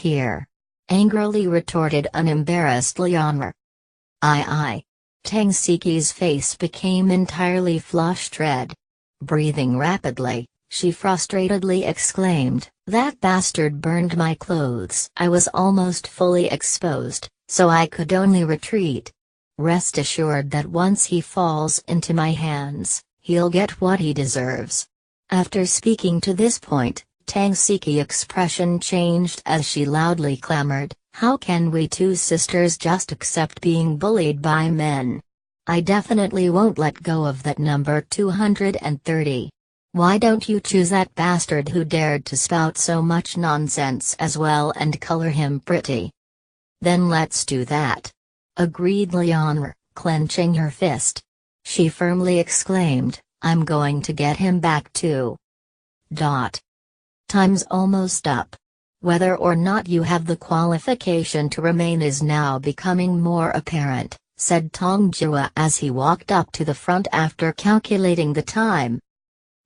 here," angrily retorted unembarrassed Lianwer. "I." Tang Siki's face became entirely flushed red. Breathing rapidly, she frustratedly exclaimed, "That bastard burned my clothes. I was almost fully exposed, so I could only retreat. Rest assured that once he falls into my hands, he'll get what he deserves." After speaking to this point, Tang Siki's expression changed as she loudly clamored, "How can we two sisters just accept being bullied by men? I definitely won't let go of that number 230. Why don't you choose that bastard who dared to spout so much nonsense as well and color him pretty?" "Then let's do that," agreed Lianwer, clenching her fist. She firmly exclaimed, "I'm going to get him back too." Time's almost up. Whether or not you have the qualification to remain is now becoming more apparent, said Tong Jua as he walked up to the front after calculating the time.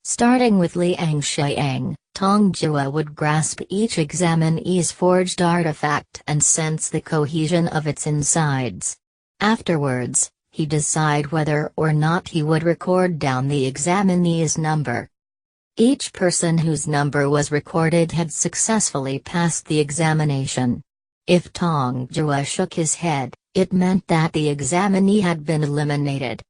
Starting with Liang Xiang, Tong Jua would grasp each examinee's forged artifact and sense the cohesion of its insides. Afterwards, he decide whether or not he would record down the examinee's number. Each person whose number was recorded had successfully passed the examination. If Tong Jua shook his head, it meant that the examinee had been eliminated.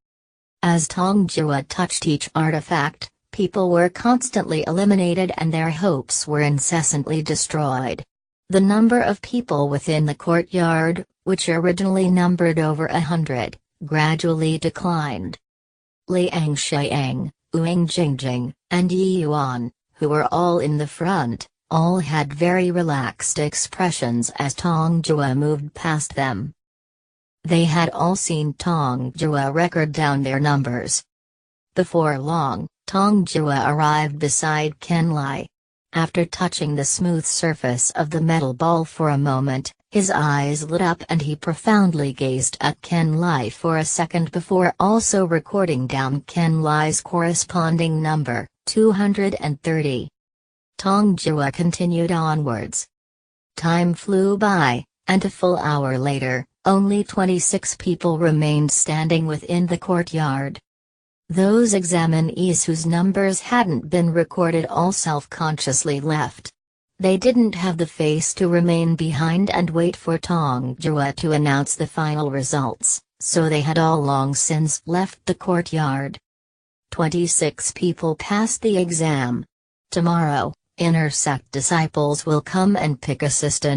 As Tong Jua touched each artifact, people were constantly eliminated and their hopes were incessantly destroyed. The number of people within the courtyard, which originally numbered over 100, gradually declined. Liang Xiang, Wang Jingjing, and Yi Yuan, who were all in the front, all had very relaxed expressions as Tong Jua moved past them. They had all seen Tong Jua record down their numbers. Before long, Tong Jua arrived beside Ken Lai. After touching the smooth surface of the metal ball for a moment, his eyes lit up and he profoundly gazed at Ken Lai for a second before also recording down Ken Lai's corresponding number, 230. Tong Jua continued onwards. Time flew by, and a full hour later, only 26 people remained standing within the courtyard. Those examinees whose numbers hadn't been recorded all self-consciously left. They didn't have the face to remain behind and wait for Tong Jua to announce the final results, so they had all long since left the courtyard. 26 people passed the exam. Tomorrow, inner sect disciples will come and pick assistant.